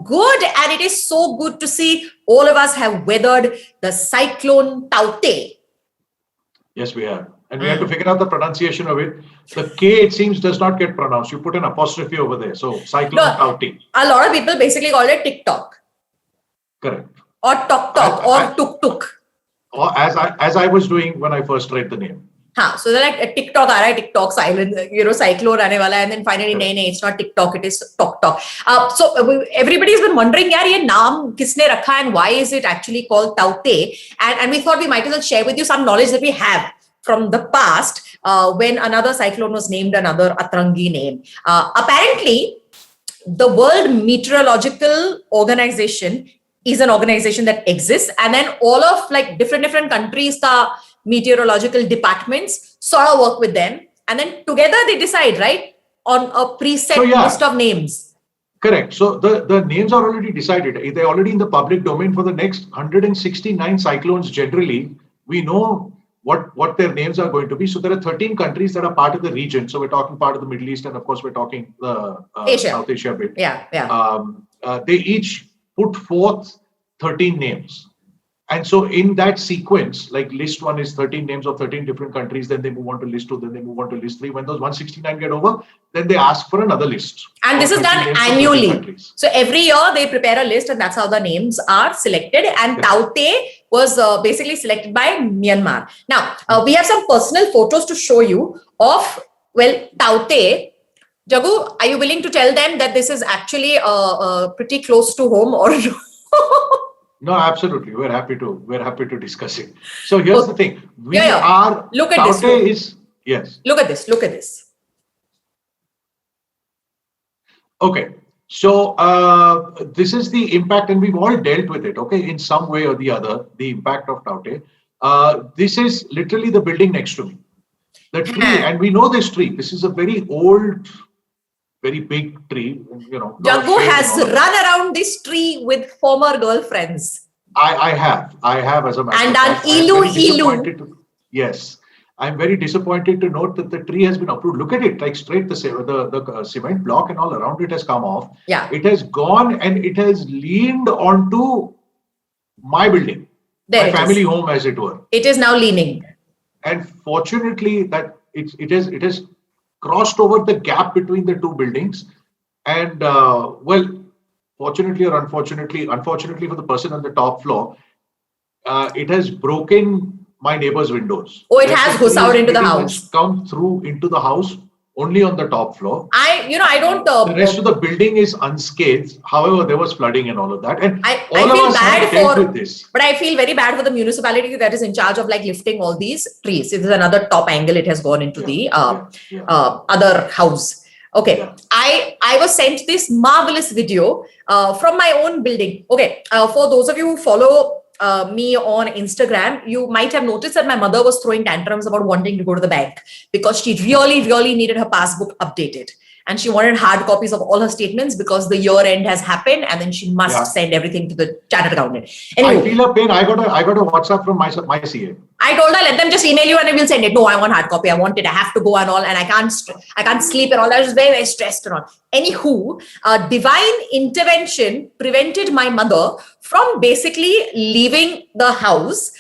good, and it is so good to see all of us have weathered the cyclone Tauktae. Yes, we have. And we have to figure out the pronunciation of it. The K, it seems, does not get pronounced. You put an apostrophe over there. So, cyclone Tauktae. A lot of people basically call it TikTok. Correct. Or Tok or Tuk Tuk. Or as I was doing when I first read the name. So they're like TikTok, TikTok silent, cyclone aane wala, and then finally, no, it's not TikTok, it is Tok. So everybody's been wondering, yaar, ye naam kisne rakha and why is it actually called Tauktae? And we thought we might as well share with you some knowledge that we have from the past when another cyclone was named another Atrangi name. Apparently, the World Meteorological Organization is an organization that exists, and then all of like different countries ka meteorological departments sort of work with them, and then together they decide, right, on a preset list of names. Correct. So the names are already decided. They're already in the public domain for the next 169 cyclones. Generally, we know what their names are going to be. So there are 13 countries that are part of the region. So we're talking part of the Middle East, and of course we're talking the South Asia bit. They each put forth 13 names. And so in that sequence, like list 1 is 13 names of 13 different countries, then they move on to list 2, then they move on to list 3. When those 169 get over, then they ask for another list. And this is done annually. So every year they prepare a list, and that's how the names are selected. And Tauktae was basically selected by Myanmar. Now, we have some personal photos to show you of, Tauktae. Jagu, are you willing to tell them that this is actually pretty close to home or No, absolutely. We're happy to discuss it. So here's the thing. We are. Look at this. Yes. Look at this. Okay. So this is the impact, and we've all dealt with it. Okay, in some way or the other, the impact of Tauktae. This is literally the building next to me. The tree, and we know this tree. This is a very old, very big tree, Jagu has run around this tree with former girlfriends. I have as a matter and done ilu. Yes, I'm very disappointed to note that the tree has been uprooted. Look at it, like straight the cement block and all around it has come off. Yeah, it has gone and it has leaned onto my building, my family home, as it were. It is now leaning, and fortunately that it has crossed over the gap between the two buildings, and fortunately or unfortunately for the person on the top floor, it has broken my neighbor's windows. Oh, it has goes out into the house. Come through into the house only on the top floor. I don't. The rest of the building is unscathed. However, there was flooding and all of that, and I feel bad with this. But I feel very bad for the municipality that is in charge of like lifting all these trees. This is another top angle. It has gone into the other house. Okay, I was sent this marvelous video from my own building. Okay, for those of you who follow me on Instagram, you might have noticed that my mother was throwing tantrums about wanting to go to the bank because she really needed her passbook updated. And she wanted hard copies of all her statements because the year end has happened, and then she must send everything to the chartered accountant. Anyway, I feel a pain. I got a WhatsApp from my CA. I told her, let them just email you and I will send it. No, I want hard copy. I want it. I have to go and all, and I can't sleep and all. I was very stressed and all. Anywho, divine intervention prevented my mother from basically leaving the house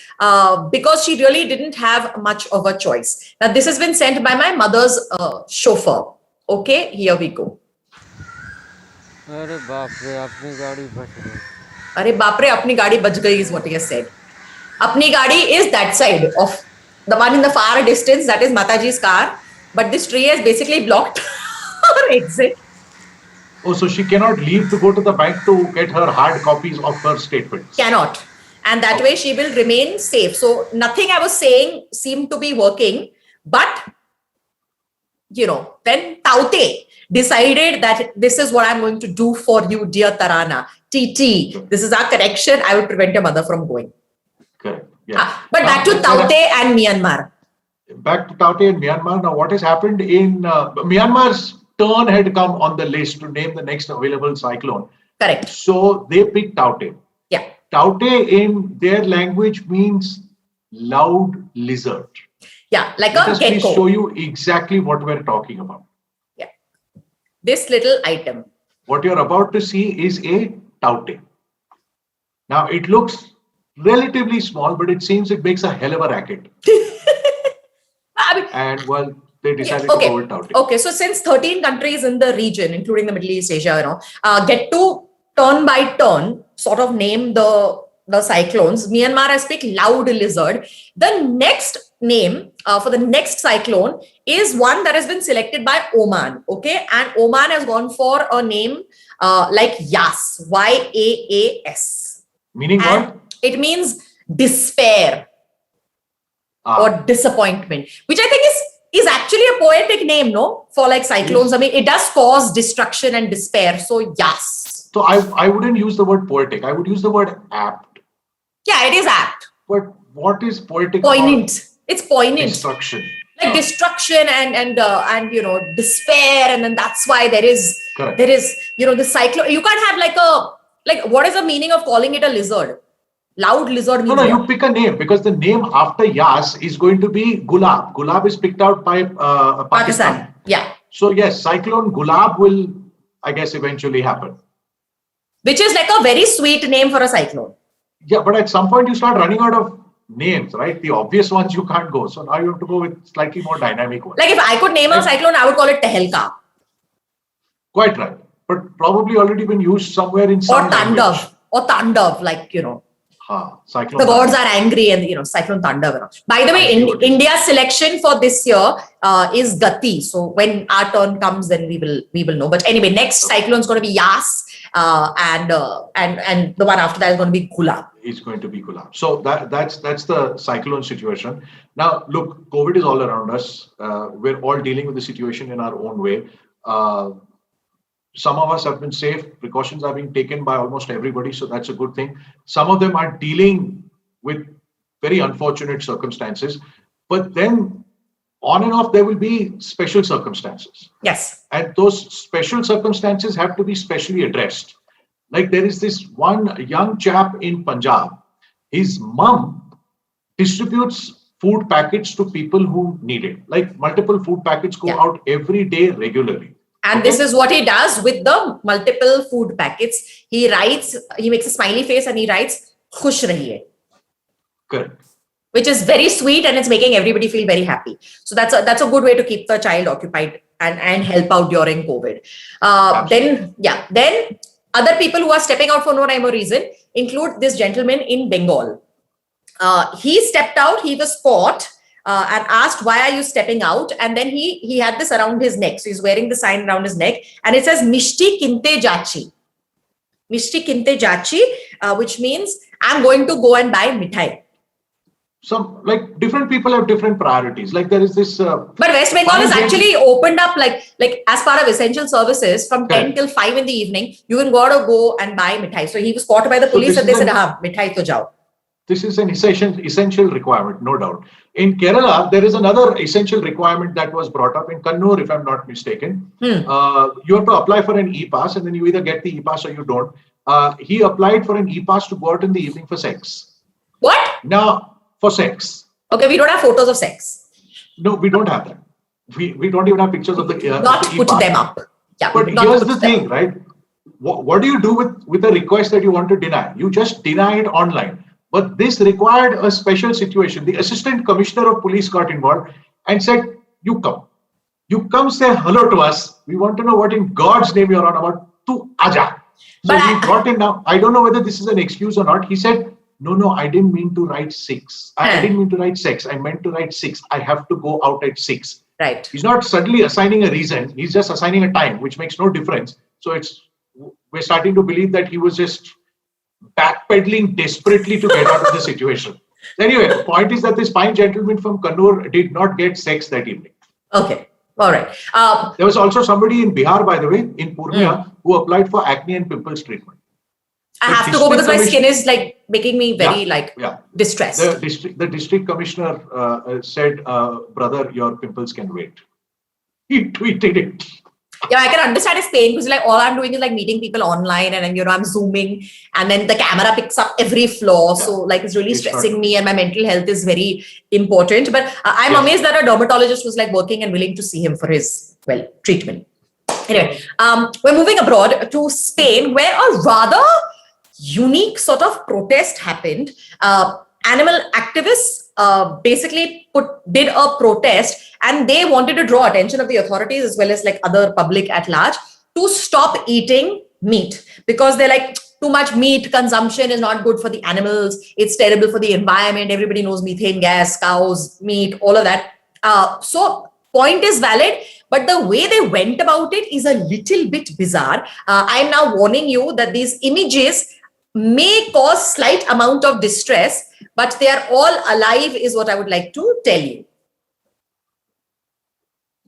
because she really didn't have much of a choice. Now, this has been sent by my mother's chauffeur. Okay, here we go. अरे बाप रे अपनी गाड़ी बच गई. अरे बाप रे अपनी गाड़ी बच गई is what he has said. अपनी गाड़ी is that side of the one in the far distance. That is Mataji's car, but this tree has basically blocked her exit. Oh, so she cannot leave to go to the bank to get her hard copies of her statements. Cannot, and that way she will remain safe. So nothing I was saying seemed to be working, but then Tauktae decided that this is what I'm going to do for you, dear Tarana. TT, this is our correction. I will prevent your mother from going. Correct. Yeah. But back to Tauktae and Myanmar. Back to Tauktae and Myanmar. Now, what has happened in Myanmar's turn had come on the list to name the next available cyclone. Correct. So they picked Tauktae. Yeah. Tauktae in their language means loud lizard. Yeah, like Let a us gecko. please show you exactly what we're talking about. Yeah. This little item. What you're about to see is a touting. Now, it looks relatively small, but it seems it makes a hell of a racket. I mean, And well, they decided okay. to go with touting. Okay, so since 13 countries in the region, including the Middle East, Asia, get to turn by turn sort of name the cyclones. Myanmar has picked Loud Lizard. The next name for the next cyclone is one that has been selected by Oman. Okay, and Oman has gone for a name like Yas, Yaas. Meaning And what? it means despair or disappointment, which I think is actually a poetic name, no? For like cyclones. Yes. I mean, it does cause destruction and despair. So Yas. So I wouldn't use the word poetic. I would use the word apt. Yeah, it is apt. But what is poetic? Poignant. It's poignant. Destruction. Like destruction and despair, and then that's why there is Correct. the cyclone. You can't have like what is the meaning of calling it a lizard? Loud Lizard means No, what? you pick a name because the name after Yas is going to be Gulab. Gulab is picked out by Pakistan. Yeah. So yes, Cyclone Gulab will, I guess, eventually happen. Which is like a very sweet name for a cyclone. Yeah, but at some point you start running out of names, right? The obvious ones you can't go. So now you have to go with slightly more dynamic ones. Like if I could name a cyclone, I would call it Tehelka. Quite right. But probably already been used somewhere in some Or Tandav. Or Tandav, like, Cyclone. the gods are angry and, Cyclone Tandav. By the way, India's selection for this year is Gati. So when our turn comes, then we will know. But anyway, next cyclone is going to be Yas. And the one after that is going to be Gulab. Is going to be Gulab. So that's the cyclone situation. Now, look, COVID is all around us. We're all dealing with the situation in our own way. Some of us have been safe. Precautions are being taken by almost everybody. So that's a good thing. Some of them are dealing with very unfortunate circumstances. But then on and off, there will be special circumstances. Yes. And those special circumstances have to be specially addressed. Like there is this one young chap in Punjab. His mum distributes food packets to people who need it. Like multiple food packets go out every day regularly. And this is what he does with the multiple food packets. He makes a smiley face and he writes, Khush rahiye. Correct. Which is very sweet and it's making everybody feel very happy. So that's a good way to keep the child occupied and help out during COVID. Then other people who are stepping out for no rhyme or reason include this gentleman in Bengal. He stepped out, he was caught and asked, why are you stepping out? And then he had this around his neck. So he's wearing the sign around his neck and it says Mishti Kinte Jachi. Mishti Kinte Jachi, which means I'm going to go and buy mithai. Some like different people have different priorities. Like there is this. But West Bengal has actually opened up like as part of essential services from 10 till 5 in the evening, you can go and buy mithai. So he was caught by the police and they said, mithai to jao. This is an essential requirement, no doubt. In Kerala, there is another essential requirement that was brought up in Kannur, if I'm not mistaken. You have to apply for an e-pass and then you either get the e-pass or you don't. He applied for an e-pass to go out in the evening for sex. What? Now, for sex. Okay, we don't have photos of sex. No, we don't have that. We don't even have pictures of the not the put them up. Yeah, but here's the thing, right? What do you do with a request that you want to deny? You just deny it online. But this required a special situation. The assistant commissioner of police got involved and said, you come. You come say hello to us. We want to know what in God's name you're on about. Tu aja. So we brought him now. I don't know whether this is an excuse or not. He said, no, I didn't mean to write 6. I didn't mean to write sex. I meant to write 6. I have to go out at 6. Right. He's not suddenly assigning a reason. He's just assigning a time, which makes no difference. So we're starting to believe that he was just backpedaling desperately to get out of the situation. Anyway, the point is that this fine gentleman from Kannur did not get sex that evening. Okay. All right. There was also somebody in Bihar, by the way, in Purnia, who applied for acne and pimples treatment. I have to go because my skin is like making me very distressed. The district commissioner said, brother, your pimples can wait. He tweeted it. Yeah, I can understand his pain because like all I'm doing is like meeting people online and I'm zooming and then the camera picks up every flaw. So like it's really stressing me and my mental health is very important. But I'm amazed that a dermatologist was like working and willing to see him for his, treatment. Anyway, we're moving abroad to Spain where a rather unique sort of protest happened. Animal activists basically did a protest, and they wanted to draw attention of the authorities as well as like other public at large to stop eating meat, because they're like, too much meat consumption is not good for the animals. It's terrible for the environment. Everybody knows methane gas, cows, meat, all of that. So point is valid, but the way they went about it is a little bit bizarre. I'm now warning you that these images may cause slight amount of distress, but they are all alive is what I would like to tell you.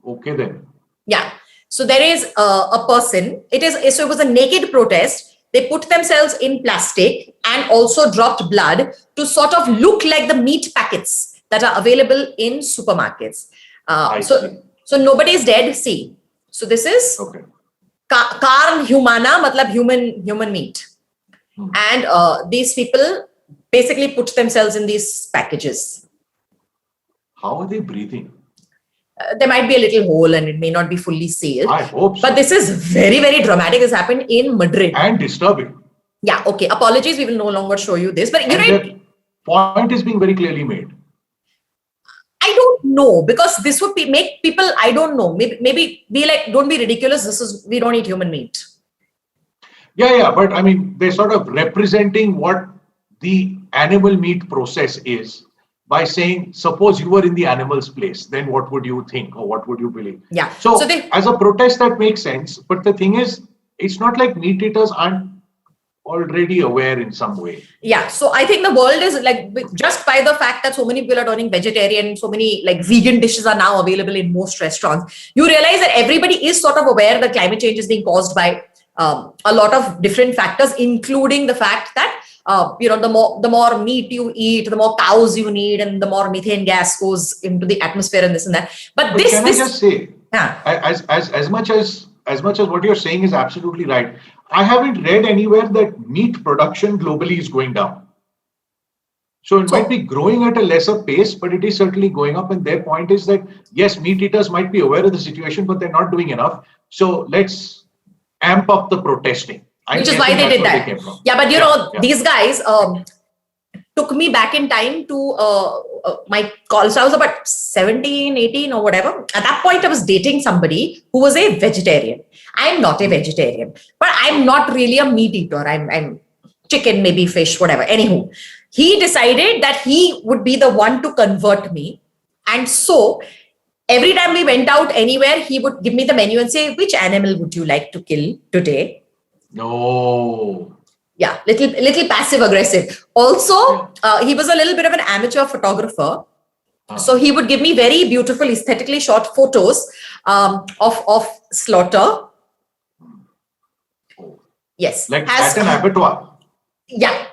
Okay then. Yeah. So there is a person. It was a naked protest. They put themselves in plastic and also dropped blood to sort of look like the meat packets that are available in supermarkets. So nobody is dead. See. So this is okay. Carne humana, matlab human meat. And these people basically put themselves in these packages. How are they breathing? There might be a little hole and it may not be fully sealed. I hope so. But this is very, very dramatic. This happened in Madrid. And disturbing. Yeah, okay. Apologies, we will no longer show you this. But The point is being very clearly made. I don't know, because this would make people, I don't know, maybe be like, don't be ridiculous. We don't eat human meat. Yeah, but I mean, they're sort of representing what the animal meat process is by saying, suppose you were in the animal's place, then what would you think or what would you believe? Yeah. So as a protest, that makes sense. But the thing is, it's not like meat eaters aren't already aware in some way. Yeah. So I think the world is like, just by the fact that so many people are turning vegetarian, so many like vegan dishes are now available in most restaurants, you realize that everybody is sort of aware that climate change is being caused by a lot of different factors, including the fact that the more meat you eat, the more cows you need, and the more methane gas goes into the atmosphere and this and that. But I just say, yeah. as much as what you're saying is absolutely right, I haven't read anywhere that meat production globally is going down. So it might be growing at a lesser pace, but it is certainly going up. And their point is that, yes, meat eaters might be aware of the situation, but they're not doing enough. So let's amp up the protesting. Which is why they did that. Yeah, but these guys took me back in time to my college. So I was about 17, 18 or whatever. At that point, I was dating somebody who was a vegetarian. I'm not a vegetarian, but I'm not really a meat eater. I'm chicken, maybe fish, whatever. Anywho, he decided that he would be the one to convert me. And so every time we went out anywhere, he would give me the menu and say, which animal would you like to kill today? No. Yeah, little passive aggressive. Also, he was a little bit of an amateur photographer. So he would give me very beautiful, aesthetically shot photos of slaughter. Yes. Like at an abattoir. Yeah.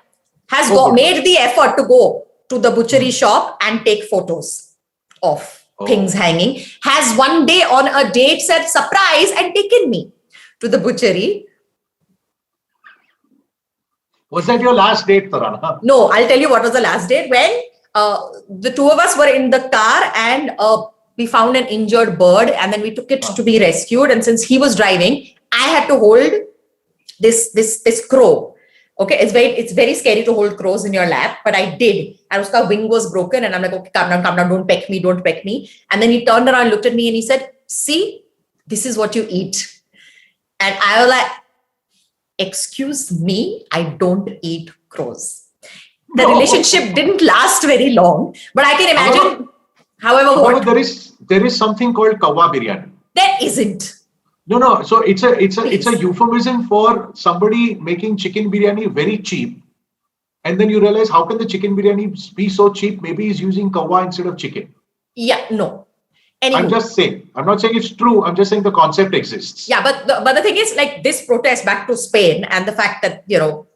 Made the effort to go to the butchery shop and take photos of things hanging. Has one day on a date said surprise and taken me to the butchery. Was that your last date, Tarana? No, I'll tell you what was the last date. When the two of us were in the car and we found an injured bird and then we took it to be rescued. And since he was driving, I had to hold this crow. Okay, it's very scary to hold crows in your lap, but I did. And his wing was broken and I'm like, okay, calm down, don't peck me. And then he turned around, looked at me and he said, see, this is what you eat. And I was like, excuse me, I don't eat crows. The relationship didn't last very long, but I can imagine, however there is something called kawwa biryani. There isn't. No. So it's a euphemism for somebody making chicken biryani very cheap. And then you realize, how can the chicken biryani be so cheap? Maybe he's using kawwa instead of chicken. Yeah, no. Anyway. I'm just saying. I'm not saying it's true. I'm just saying the concept exists. Yeah, but the thing is, like this protest back to Spain and the fact that,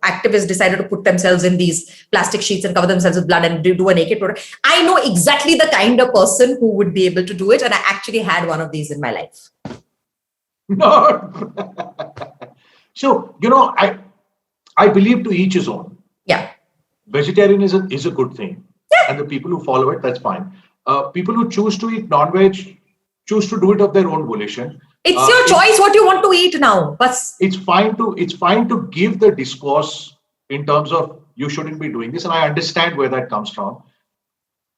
activists decided to put themselves in these plastic sheets and cover themselves with blood and do a naked protest. I know exactly the kind of person who would be able to do it. And I actually had one of these in my life. No. So, I believe to each his own. Yeah. Vegetarianism is a good thing. Yeah. And the people who follow it, that's fine. People who choose to eat non-veg choose to do it of their own volition. It's your choice what you want to eat now. But it's fine to give the discourse in terms of you shouldn't be doing this. And I understand where that comes from.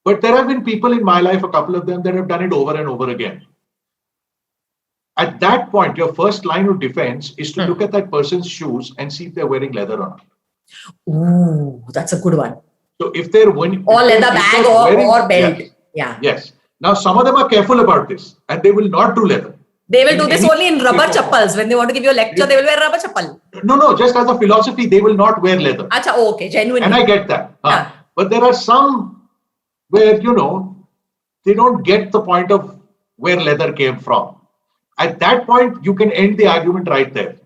But there have been people in my life, a couple of them, that have done it over and over again. At that point, your first line of defense is to look at that person's shoes and see if they're wearing leather or not. Ooh, that's a good one. So if they're wearing... Or leather bag or belt. Yes, yeah. Yes. Now, some of them are careful about this and they will not do leather. They will do this only in rubber chappals. When they want to give you a lecture, they will wear rubber chappal. No, just as a philosophy, they will not wear leather. Acha, okay, genuinely. And I get that. Yeah. But there are some where, they don't get the point of where leather came from. At that point, you can end the argument right there.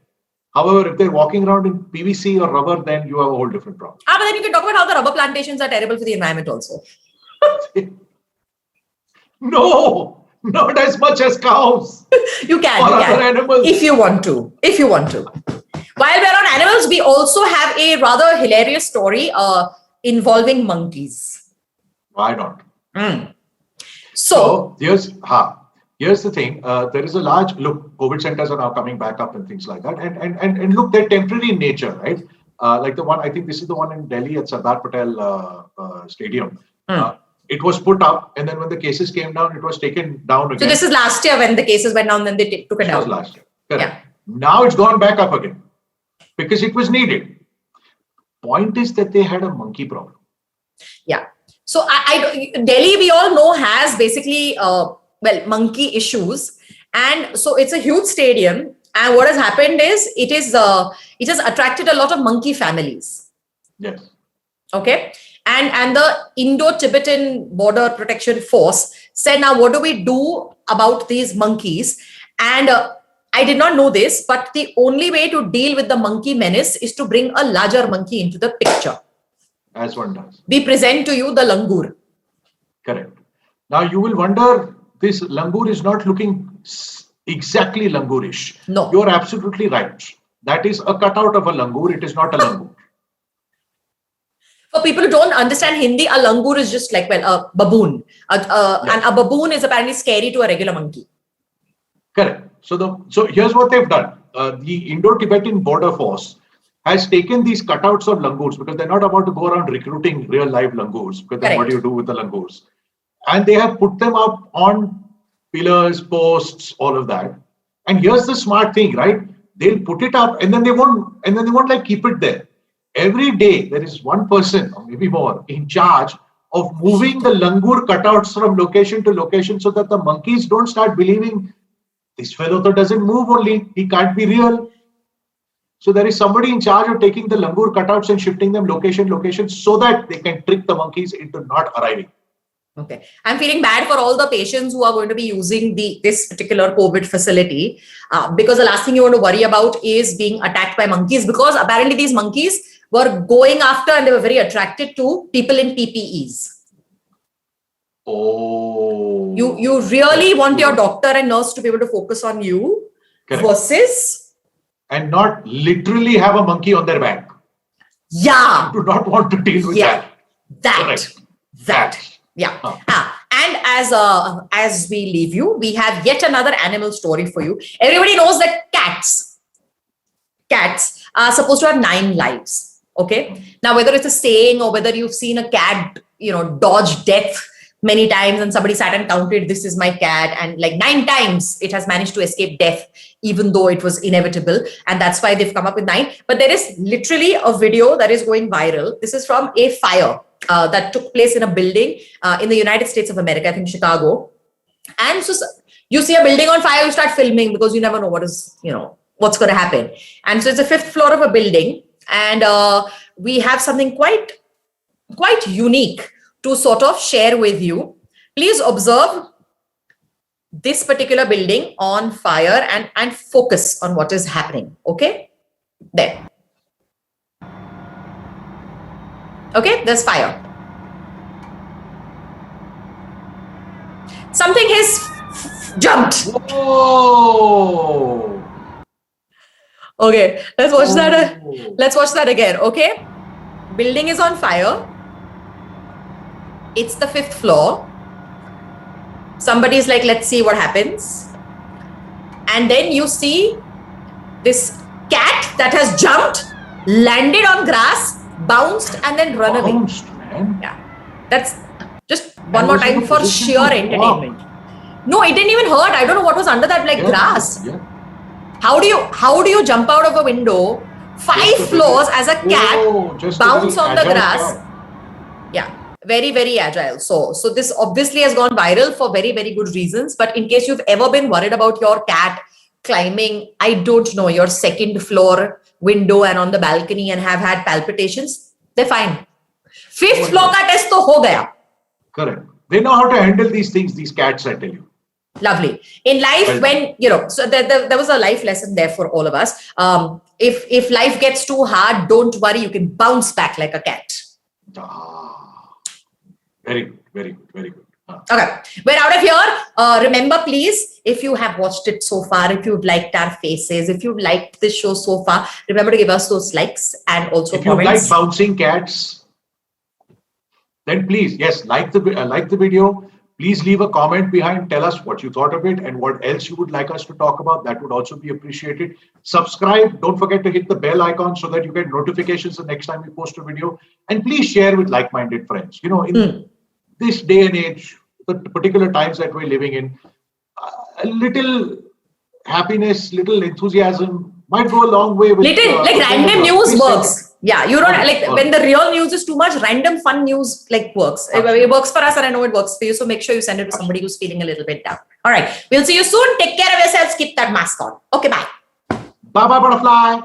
However, if they're walking around in PVC or rubber, then you have a whole different problem. But then you can talk about how the rubber plantations are terrible for the environment also. No, not as much as cows. You can. Or other animals. If you want to. While we're on animals, we also have a rather hilarious story involving monkeys. Why not? So here's the thing. There is a large look. COVID centers are now coming back up and things like that. And look, they're temporary in nature, right? Like the one, I think this is the one in Delhi at Sardar Patel Stadium. It was put up, and then when the cases came down, it was taken down again. So this is last year when the cases went down, then they took it down. It was last year. Correct. Yeah. Now it's gone back up again because it was needed. Point is that they had a monkey problem. Yeah. So Delhi, we all know, has basically monkey issues, and so it's a huge stadium. And what has happened is it has attracted a lot of monkey families. Yes. Okay. And the Indo-Tibetan Border Protection Force said, now what do we do about these monkeys? And I did not know this, but the only way to deal with the monkey menace is to bring a larger monkey into the picture. As one does. We present to you the langur. Correct. Now you will wonder, this langur is not looking exactly langurish. No. You're absolutely right. That is a cutout of a langur. It is not a langur. For people who don't understand Hindi, a langur is just like, a baboon. And a baboon is apparently scary to a regular monkey. Correct. So here's what they've done. The Indo-Tibetan Border Force has taken these cutouts of langurs because they're not about to go around recruiting real live langurs. Because then what do you do with the langurs? And they have put them up on pillars, posts, all of that. And here's the smart thing, right? They'll put it up and then they won't like keep it there. Every day, there is one person, or maybe more, in charge of moving the langur cutouts from location to location so that the monkeys don't start believing this fellow doesn't move only, he can't be real. So there is somebody in charge of taking the langur cutouts and shifting them location so that they can trick the monkeys into not arriving. Okay. I'm feeling bad for all the patients who are going to be using this particular COVID facility because the last thing you want to worry about is being attacked by monkeys, because apparently these monkeys were going after and they were very attracted to people in PPEs. Oh. You really want your doctor and nurse to be able to focus on you. Correct. Versus... And not literally have a monkey on their back. Yeah. You do not want to deal with that. That. Yeah. And as we leave you, we have yet another animal story for you. Everybody knows that cats are supposed to have 9 lives. Okay. Now, whether it's a saying or whether you've seen a cat, dodge death many times and somebody sat and counted, this is my cat, and like 9 times it has managed to escape death, even though it was inevitable. And that's why they've come up with 9. But there is literally a video that is going viral. This is from a fire that took place in a building in the United States of America, I think Chicago. And so you see a building on fire, you start filming because you never know what's going to happen. And so it's the 5th floor of a building. And we have something quite unique to sort of share with you. Please observe this particular building on fire and focus on what is happening. Okay? There. Okay, there's fire. Something has jumped. Whoa! Okay, let's watch that. Let's watch that again. Okay, building is on fire. It's the 5th floor. Somebody's like, let's see what happens. And then you see this cat that has jumped, landed on grass, bounced and then run away. Bounced, man. Yeah, that's just one And more was in time a for position sheer to walk. entertainment. No, it didn't even hurt. I don't know what was under that, like Yeah, grass. Yeah. How do you jump out of a window 5 Just a floors very- as a cat, Oh, just a bounce very on the agile grass? cat. Yeah, very, very agile. So this obviously has gone viral for very, very good reasons. But in case you've ever been worried about your cat climbing, I don't know, your second floor window and on the balcony and have had palpitations, they're fine. 5th floor ka test to ho gaya. Correct. They know how to handle these things, these cats, I tell you. Lovely. In life, Well when, so there was a life lesson there for all of us. If life gets too hard, don't worry, you can bounce back like a cat. Ah, very good, very good, very good. Okay, we're out of here. Remember, please, if you have watched it so far, if you've liked our faces, if you've liked this show so far, remember to give us those likes and also If you like comments. bouncing cats, then please, yes, like the video. Please leave a comment behind. Tell us what you thought of it and what else you would like us to talk about. That would also be appreciated. Subscribe. Don't forget to hit the bell icon so that you get notifications the next time we post a video. And please share with like-minded friends. You know, in this day and age, the particular times that we're living in, a little happiness, little enthusiasm might go a long way with Little, like random news please works. Yeah, you don't like Works. when the real news is too much, random fun news like works. It works for us and I know it works for you. So make sure you send it to somebody who's feeling a little bit down. All right. We'll see you soon. Take care of yourselves. Keep that mask on. Okay, bye. Bye bye, butterfly.